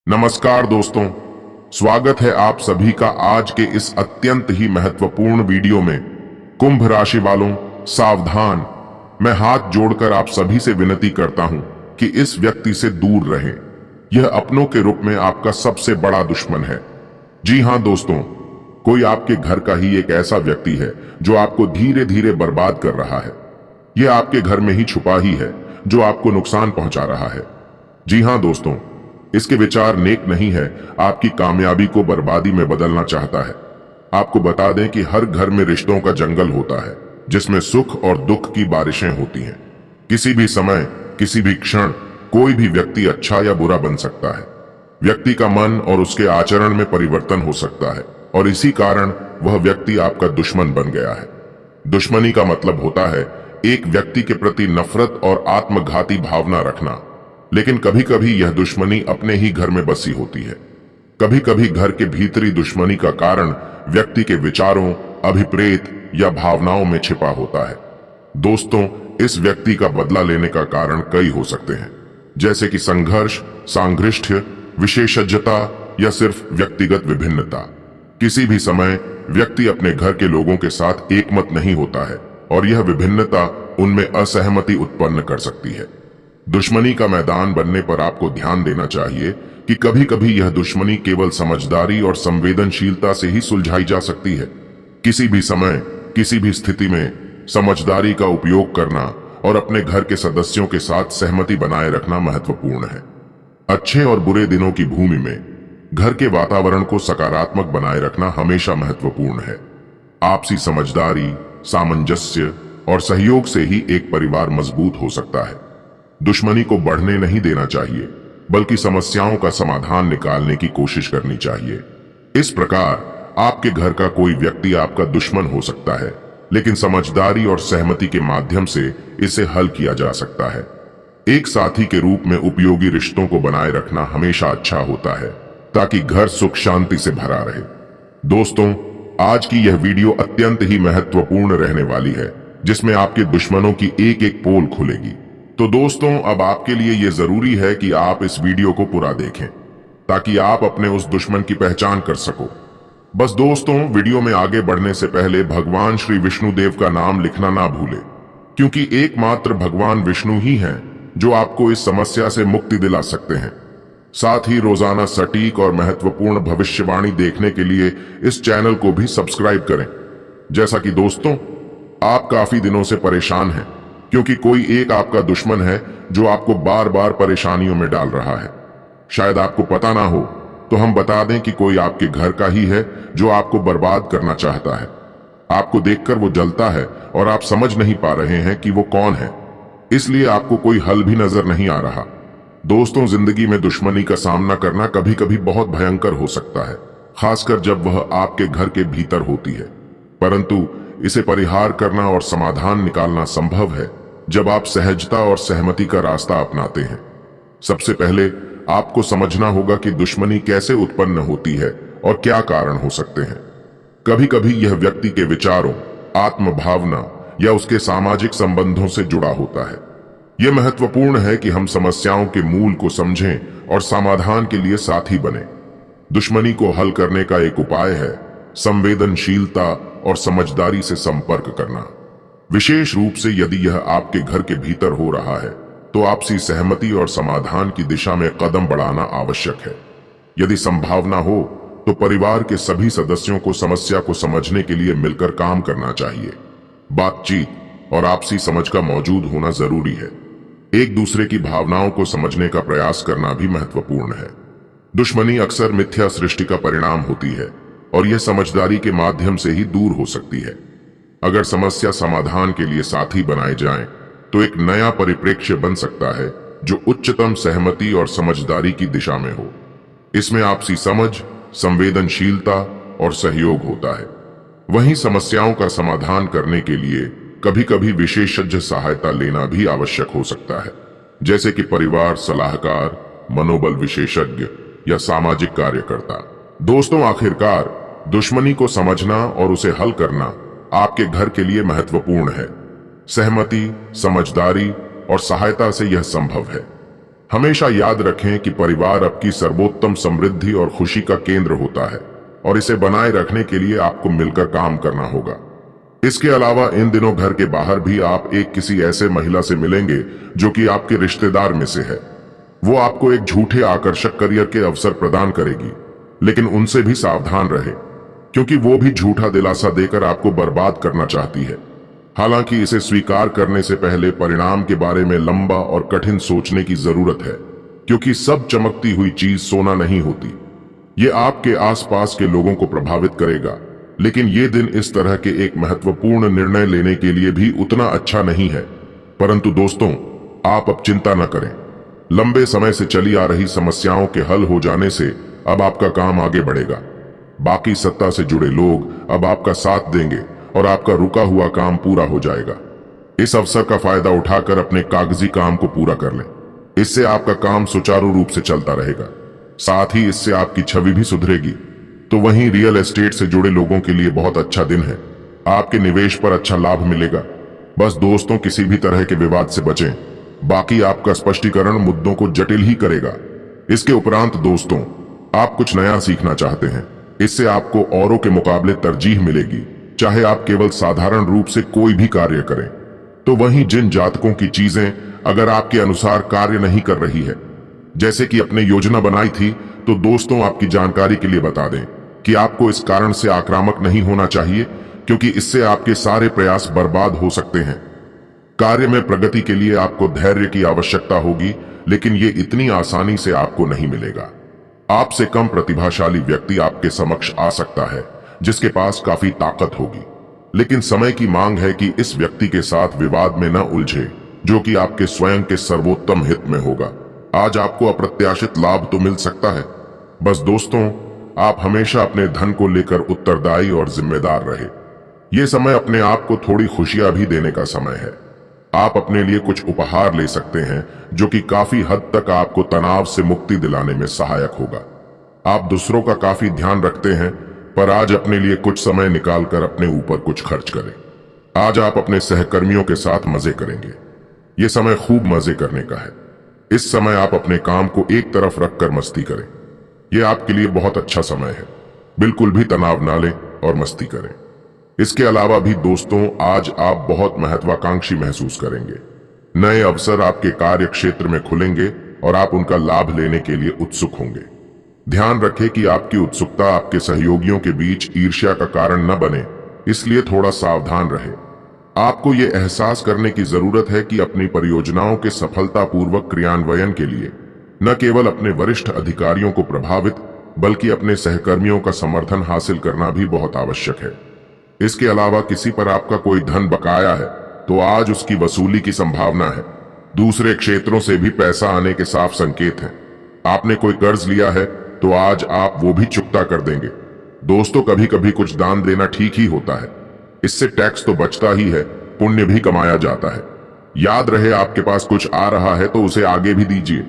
नमस्कार दोस्तों, स्वागत है आप सभी का आज के इस अत्यंत ही महत्वपूर्ण वीडियो में। कुंभ राशि वालों सावधान, मैं हाथ जोड़कर आप सभी से विनती करता हूं कि इस व्यक्ति से दूर रहें। यह अपनों के रूप में आपका सबसे बड़ा दुश्मन है। जी हां दोस्तों, कोई आपके घर का ही एक ऐसा व्यक्ति है जो आपको धीरे धीरे बर्बाद कर रहा है। यह आपके घर में ही छुपा ही है जो आपको नुकसान पहुंचा रहा है। जी हां दोस्तों, इसके विचार नेक नहीं है, आपकी कामयाबी को बर्बादी में बदलना चाहता है। आपको बता दें कि हर घर में रिश्तों का जंगल होता है जिसमें सुख और दुख की बारिशें होती हैं। किसी भी समय, किसी भी क्षण कोई भी व्यक्ति अच्छा या बुरा बन सकता है। व्यक्ति का मन और उसके आचरण में परिवर्तन हो सकता है और इसी कारण वह व्यक्ति आपका दुश्मन बन गया है। दुश्मनी का मतलब होता है एक व्यक्ति के प्रति नफरत और आत्मघाती भावना रखना। लेकिन कभी कभी यह दुश्मनी अपने ही घर में बसी होती है। कभी कभी घर के भीतरी दुश्मनी का कारण व्यक्ति के विचारों, अभिप्रेत या भावनाओं में छिपा होता है। दोस्तों, इस व्यक्ति का बदला लेने का कारण कई हो सकते हैं, जैसे कि संघर्ष, सांघर्षिक, विशेषज्ञता या सिर्फ व्यक्तिगत विभिन्नता। किसी भी समय व्यक्ति अपने घर के लोगों के साथ एकमत नहीं होता है और यह विभिन्नता उनमें असहमति उत्पन्न कर सकती है। दुश्मनी का मैदान बनने पर आपको ध्यान देना चाहिए कि कभी कभी यह दुश्मनी केवल समझदारी और संवेदनशीलता से ही सुलझाई जा सकती है। किसी भी समय, किसी भी स्थिति में समझदारी का उपयोग करना और अपने घर के सदस्यों के साथ सहमति बनाए रखना महत्वपूर्ण है। अच्छे और बुरे दिनों की भूमि में घर के वातावरण को सकारात्मक बनाए रखना हमेशा महत्वपूर्ण है। आपसी समझदारी, सामंजस्य और सहयोग से ही एक परिवार मजबूत हो सकता है। दुश्मनी को बढ़ने नहीं देना चाहिए, बल्कि समस्याओं का समाधान निकालने की कोशिश करनी चाहिए। इस प्रकार आपके घर का कोई व्यक्ति आपका दुश्मन हो सकता है, लेकिन समझदारी और सहमति के माध्यम से इसे हल किया जा सकता है। एक साथी के रूप में उपयोगी रिश्तों को बनाए रखना हमेशा अच्छा होता है, ताकि घर सुख शांति से भरा रहे। दोस्तों, आज की यह वीडियो अत्यंत ही महत्वपूर्ण रहने वाली है, जिसमें आपके दुश्मनों की एक एक पोल खुलेगी। तो दोस्तों, अब आपके लिए यह जरूरी है कि आप इस वीडियो को पूरा देखें, ताकि आप अपने उस दुश्मन की पहचान कर सको। बस दोस्तों, वीडियो में आगे बढ़ने से पहले भगवान श्री विष्णु देव का नाम लिखना ना भूलें, क्योंकि एकमात्र भगवान विष्णु ही हैं जो आपको इस समस्या से मुक्ति दिला सकते हैं। साथ ही रोजाना सटीक और महत्वपूर्ण भविष्यवाणी देखने के लिए इस चैनल को भी सब्सक्राइब करें। जैसा कि दोस्तों, आप काफी दिनों से परेशान हैं, क्योंकि कोई एक आपका दुश्मन है जो आपको बार बार परेशानियों में डाल रहा है। शायद आपको पता ना हो, तो हम बता दें कि कोई आपके घर का ही है जो आपको बर्बाद करना चाहता है। आपको देखकर वो जलता है और आप समझ नहीं पा रहे हैं कि वो कौन है, इसलिए आपको कोई हल भी नजर नहीं आ रहा। दोस्तों, जिंदगी में दुश्मनी का सामना करना कभी कभी बहुत भयंकर हो सकता है, खासकर जब वह आपके घर के भीतर होती है। परंतु इसे परिहार करना और समाधान निकालना संभव है जब आप सहजता और सहमति का रास्ता अपनाते हैं। सबसे पहले आपको समझना होगा कि दुश्मनी कैसे उत्पन्न होती है और क्या कारण हो सकते हैं। कभी कभी यह व्यक्ति के विचारों, आत्मभावना या उसके सामाजिक संबंधों से जुड़ा होता है। यह महत्वपूर्ण है कि हम समस्याओं के मूल को समझें और समाधान के लिए साथी बने। दुश्मनी को हल करने का एक उपाय है संवेदनशीलता और समझदारी से संपर्क करना। विशेष रूप से यदि यह आपके घर के भीतर हो रहा है, तो आपसी सहमति और समाधान की दिशा में कदम बढ़ाना आवश्यक है। यदि संभावना हो तो परिवार के सभी सदस्यों को समस्या को समझने के लिए मिलकर काम करना चाहिए। बातचीत और आपसी समझ का मौजूद होना जरूरी है। एक दूसरे की भावनाओं को समझने का प्रयास करना भी महत्वपूर्ण है। दुश्मनी अक्सर मिथ्या सृष्टि का परिणाम होती है और यह समझदारी के माध्यम से ही दूर हो सकती है। अगर समस्या समाधान के लिए साथी बनाए जाएं, तो एक नया परिप्रेक्ष्य बन सकता है जो उच्चतम सहमति और समझदारी की दिशा में हो। इसमें आपसी समझ, संवेदनशीलता और सहयोग होता है। वहीं समस्याओं का समाधान करने के लिए कभी कभी विशेषज्ञ सहायता लेना भी आवश्यक हो सकता है, जैसे कि परिवार सलाहकार, मनोबल विशेषज्ञ या सामाजिक कार्यकर्ता। दोस्तों, आखिरकार दुश्मनी को समझना और उसे हल करना आपके घर के लिए महत्वपूर्ण है। सहमति, समझदारी और सहायता से यह संभव है। हमेशा याद रखें कि परिवार आपकी सर्वोत्तम समृद्धि और खुशी का केंद्र होता है और इसे बनाए रखने के लिए आपको मिलकर काम करना होगा। इसके अलावा इन दिनों घर के बाहर भी आप एक किसी ऐसे महिला से मिलेंगे जो कि आपके रिश्तेदार में से है। वो आपको एक झूठे आकर्षक करियर के अवसर प्रदान करेगी, लेकिन उनसे भी सावधान रहे क्योंकि वो भी झूठा दिलासा देकर आपको बर्बाद करना चाहती है। हालांकि इसे स्वीकार करने से पहले परिणाम के बारे में लंबा और कठिन सोचने की जरूरत है, क्योंकि सब चमकती हुई चीज सोना नहीं होती। ये आपके आसपास के लोगों को प्रभावित करेगा, लेकिन ये दिन इस तरह के एक महत्वपूर्ण निर्णय लेने के लिए भी उतना अच्छा नहीं है। परंतु दोस्तों, आप अब चिंता न करें। लंबे समय से चली आ रही समस्याओं के हल हो जाने से अब आपका काम आगे बढ़ेगा। बाकी सत्ता से जुड़े लोग अब आपका साथ देंगे और आपका रुका हुआ काम पूरा हो जाएगा। इस अवसर का फायदा उठाकर अपने कागजी काम को पूरा कर लें। इससे आपका काम सुचारू रूप से चलता रहेगा। साथ ही इससे आपकी छवि भी सुधरेगी। तो वहीं रियल एस्टेट से जुड़े लोगों के लिए बहुत अच्छा दिन है। आपके निवेश पर अच्छा लाभ मिलेगा। बस दोस्तों, किसी भी तरह के विवाद से बचें। बाकी आपका स्पष्टीकरण मुद्दों को जटिल ही करेगा। इसके उपरांत दोस्तों, आप कुछ नया सीखना चाहते हैं। इससे आपको औरों के मुकाबले तरजीह मिलेगी, चाहे आप केवल साधारण रूप से कोई भी कार्य करें। तो वहीं जिन जातकों की चीजें अगर आपके अनुसार कार्य नहीं कर रही है, जैसे कि अपने योजना बनाई थी, तो दोस्तों आपकी जानकारी के लिए बता दें कि आपको इस कारण से आक्रामक नहीं होना चाहिए, क्योंकि इससे आपके सारे प्रयास बर्बाद हो सकते हैं। कार्य में प्रगति के लिए आपको धैर्य की आवश्यकता होगी, लेकिन ये इतनी आसानी से आपको नहीं मिलेगा। आपसे कम प्रतिभाशाली व्यक्ति आपके समक्ष आ सकता है, जिसके पास काफी ताकत होगी, लेकिन समय की मांग है कि इस व्यक्ति के साथ विवाद में न उलझे, जो कि आपके स्वयं के सर्वोत्तम हित में होगा। आज आपको अप्रत्याशित लाभ तो मिल सकता है। बस दोस्तों, आप हमेशा अपने धन को लेकर उत्तरदायी और जिम्मेदार रहे। ये समय अपने आप को थोड़ी खुशियां भी देने का समय है। आप अपने लिए कुछ उपहार ले सकते हैं, जो कि काफी हद तक आपको तनाव से मुक्ति दिलाने में सहायक होगा। आप दूसरों का काफी ध्यान रखते हैं, पर आज अपने लिए कुछ समय निकालकर अपने ऊपर कुछ खर्च करें। आज आप अपने सहकर्मियों के साथ मजे करेंगे। ये समय खूब मजे करने का है। इस समय आप अपने काम को एक तरफ रखकर मस्ती करें। यह आपके लिए बहुत अच्छा समय है। बिल्कुल भी तनाव ना लें और मस्ती करें। इसके अलावा भी दोस्तों, आज आप बहुत महत्वाकांक्षी महसूस करेंगे। नए अवसर आपके कार्य क्षेत्र में खुलेंगे और आप उनका लाभ लेने के लिए उत्सुक होंगे। ध्यान रखें कि आपकी उत्सुकता आपके सहयोगियों के बीच ईर्ष्या का कारण न बने, इसलिए थोड़ा सावधान रहें। आपको ये एहसास करने की जरूरत है कि अपनी परियोजनाओं के सफलतापूर्वक क्रियान्वयन के लिए न केवल अपने वरिष्ठ अधिकारियों को प्रभावित, बल्कि अपने सहकर्मियों का समर्थन हासिल करना भी बहुत आवश्यक है। इसके अलावा किसी पर आपका कोई धन बकाया है, तो आज उसकी वसूली की संभावना है। दूसरे क्षेत्रों से भी पैसा आने के साफ संकेत हैं। आपने कोई कर्ज लिया है, तो आज आप वो भी चुकता कर देंगे। दोस्तों, कभी कभी कुछ दान देना ठीक ही होता है। इससे टैक्स तो बचता ही है, पुण्य भी कमाया जाता है। याद रहे, आपके पास कुछ आ रहा है तो उसे आगे भी दीजिए।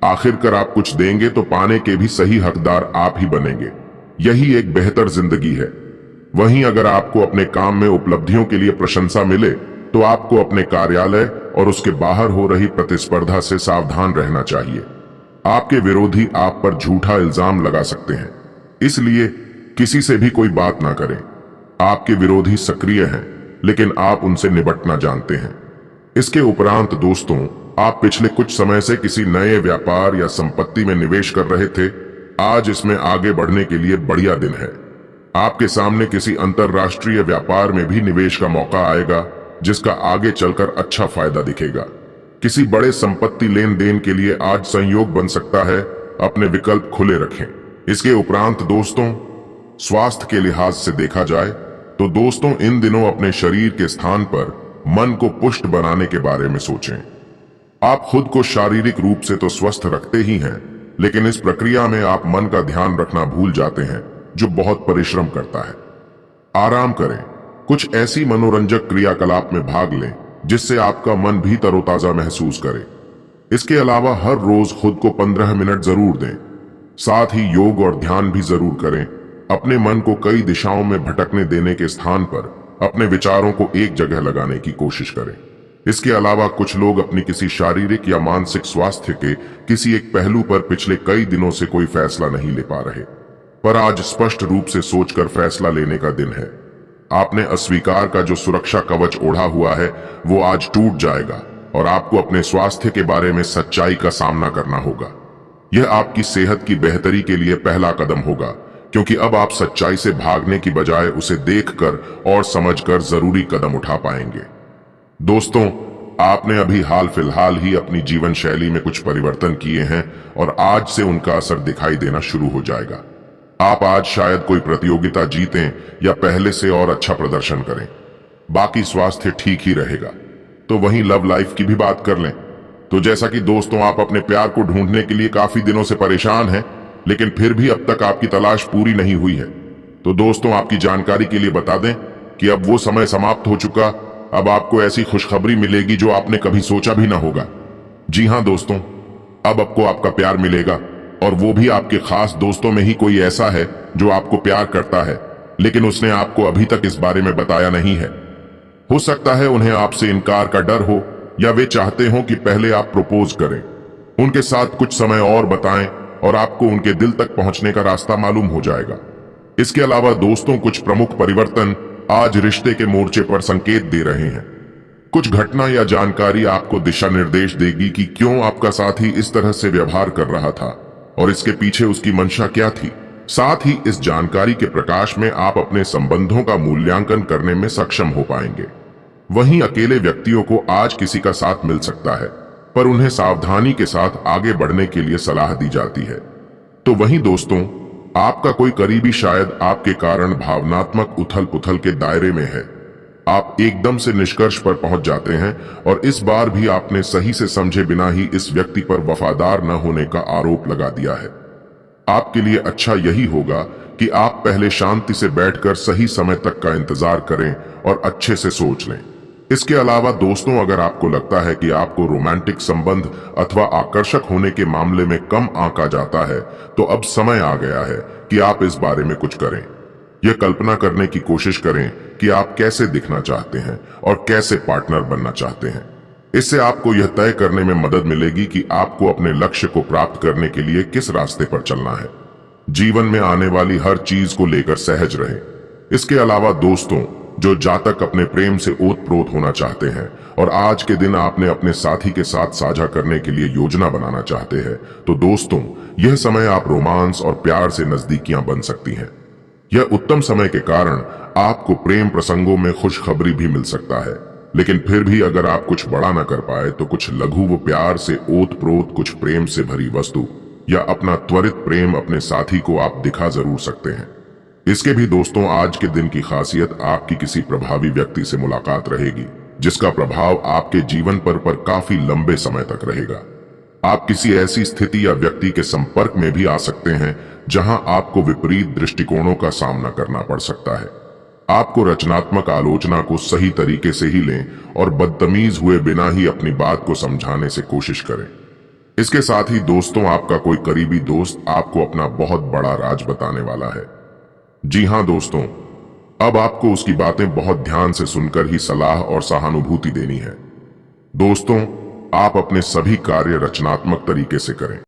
आखिरकार आप कुछ देंगे तो पाने के भी सही हकदार आप ही बनेंगे। यही एक बेहतर जिंदगी है। वहीं अगर आपको अपने काम में उपलब्धियों के लिए प्रशंसा मिले, तो आपको अपने कार्यालय और उसके बाहर हो रही प्रतिस्पर्धा से सावधान रहना चाहिए। आपके विरोधी आप पर झूठा इल्जाम लगा सकते हैं, इसलिए किसी से भी कोई बात ना करें। आपके विरोधी सक्रिय हैं, लेकिन आप उनसे निपटना जानते हैं। इसके उपरांत दोस्तों, आप पिछले कुछ समय से किसी नए व्यापार या संपत्ति में निवेश कर रहे थे। आज इसमें आगे बढ़ने के लिए बढ़िया दिन है। आपके सामने किसी अंतरराष्ट्रीय व्यापार में भी निवेश का मौका आएगा, जिसका आगे चलकर अच्छा फायदा दिखेगा। किसी बड़े संपत्ति लेन देन के लिए आज संयोग बन सकता है। अपने विकल्प खुले रखें। इसके उपरांत दोस्तों, स्वास्थ्य के लिहाज से देखा जाए तो दोस्तों, इन दिनों अपने शरीर के स्थान पर मन को पुष्ट बनाने के बारे में सोचें। आप खुद को शारीरिक रूप से तो स्वस्थ रखते ही हैं, लेकिन इस प्रक्रिया में आप मन का ध्यान रखना भूल जाते हैं, जो बहुत परिश्रम करता है। आराम करें। कुछ ऐसी मनोरंजक क्रियाकलाप में भाग लें जिससे आपका मन भी तरोताजा महसूस करे। इसके अलावा हर रोज खुद को 15 मिनट जरूर दें। साथ ही योग और ध्यान भी जरूर करें। अपने मन को कई दिशाओं में भटकने देने के स्थान पर अपने विचारों को एक जगह लगाने की कोशिश करें। इसके अलावा कुछ लोग अपनी किसी शारीरिक या मानसिक स्वास्थ्य के किसी एक पहलू पर पिछले कई दिनों से कोई फैसला नहीं ले पा रहे, पर आज स्पष्ट रूप से सोचकर फैसला लेने का दिन है। आपने अस्वीकार का जो सुरक्षा कवच ओढ़ा हुआ है वो आज टूट जाएगा और आपको अपने स्वास्थ्य के बारे में सच्चाई का सामना करना होगा। यह आपकी सेहत की बेहतरी के लिए पहला कदम होगा, क्योंकि अब आप सच्चाई से भागने की बजाय उसे देखकर और समझकर जरूरी कदम उठा पाएंगे। दोस्तों, आपने अभी हाल फिलहाल ही अपनी जीवन शैली में कुछ परिवर्तन किए हैं और आज से उनका असर दिखाई देना शुरू हो जाएगा। आप आज शायद कोई प्रतियोगिता जीतें या पहले से और अच्छा प्रदर्शन करें। बाकी स्वास्थ्य ठीक ही रहेगा। तो वहीं लव लाइफ की भी बात कर लें तो जैसा कि दोस्तों आप अपने प्यार को ढूंढने के लिए काफी दिनों से परेशान हैं, लेकिन फिर भी अब तक आपकी तलाश पूरी नहीं हुई है, तो दोस्तों आपकी जानकारी के लिए बता दें कि अब वो समय समाप्त हो चुका। अब आपको ऐसी खुशखबरी मिलेगी जो आपने कभी सोचा भी ना होगा। जी हाँ दोस्तों, अब आपको आपका प्यार मिलेगा, और वो भी आपके खास दोस्तों में ही कोई ऐसा है जो आपको प्यार करता है, लेकिन उसने आपको अभी तक इस बारे में बताया नहीं है। हो सकता है उन्हें आपसे इनकार का डर हो, या वे चाहते हो कि पहले आप प्रपोज करें, उनके साथ कुछ समय और बताएं और आपको उनके दिल तक पहुंचने का रास्ता मालूम हो जाएगा। इसके अलावा दोस्तों कुछ प्रमुख परिवर्तन आज रिश्ते के मोर्चे पर संकेत दे रहे हैं। कुछ घटना या जानकारी आपको दिशा निर्देश देगी कि क्यों आपका साथी इस तरह से व्यवहार कर रहा था और इसके पीछे उसकी मंशा क्या थी। साथ ही इस जानकारी के प्रकाश में आप अपने संबंधों का मूल्यांकन करने में सक्षम हो पाएंगे। वहीं अकेले व्यक्तियों को आज किसी का साथ मिल सकता है, पर उन्हें सावधानी के साथ आगे बढ़ने के लिए सलाह दी जाती है। तो वहीं दोस्तों, आपका कोई करीबी शायद आपके कारण भावनात्मक उथल पुथल के दायरे में है। आप एकदम से निष्कर्ष पर पहुंच जाते हैं और इस बार भी आपने सही से समझे बिना ही इस व्यक्ति पर वफादार न होने का आरोप लगा दिया है। आपके लिए अच्छा यही होगा कि आप पहले शांति से बैठकर सही समय तक का इंतजार करें और अच्छे से सोच लें। इसके अलावा दोस्तों, अगर आपको लगता है कि आपको रोमांटिक संबंध अथवा आकर्षक होने के मामले में कम आंका जाता है, तो अब समय आ गया है कि आप इस बारे में कुछ करें। यह कल्पना करने की कोशिश करें कि आप कैसे दिखना चाहते हैं और कैसे पार्टनर बनना चाहते हैं। इससे आपको यह तय करने में मदद मिलेगी कि आपको अपने लक्ष्य को प्राप्त करने के लिए किस रास्ते पर चलना है। जीवन में आने वाली हर चीज को लेकर सहज रहें। इसके अलावा दोस्तों, जो जातक अपने प्रेम से ओतप्रोत होना चाहते हैं और आज के दिन आपने अपने साथी के साथ साझा करने के लिए योजना बनाना चाहते हैं, तो दोस्तों यह समय आप रोमांस और प्यार से नजदीकियां बन सकती हैं। यह उत्तम समय के कारण आपको प्रेम प्रसंगों में खुशखबरी भी मिल सकता है, लेकिन फिर भी अगर आप कुछ बड़ा न कर पाए तो कुछ लघु व प्यार से ओतप्रोत कुछ प्रेम से भरी वस्तु या अपना त्वरित प्रेम अपने साथी को आप दिखा जरूर सकते हैं। इसके भी दोस्तों, आज के दिन की खासियत आपकी किसी प्रभावी व्यक्ति से मुलाकात रहेगी, जिसका प्रभाव आपके जीवन पर काफी लंबे समय तक रहेगा। आप किसी ऐसी स्थिति या व्यक्ति के संपर्क में भी आ सकते हैं जहां आपको विपरीत दृष्टिकोणों का सामना करना पड़ सकता है। आपको रचनात्मक आलोचना को सही तरीके से ही लें और बदतमीज हुए बिना ही अपनी बात को समझाने से कोशिश करें। इसके साथ ही दोस्तों, आपका कोई करीबी दोस्त आपको अपना बहुत बड़ा राज बताने वाला है। जी हां दोस्तों, अब आपको उसकी बातें बहुत ध्यान से सुनकर ही सलाह और सहानुभूति देनी है। दोस्तों, आप अपने सभी कार्य रचनात्मक तरीके से करें।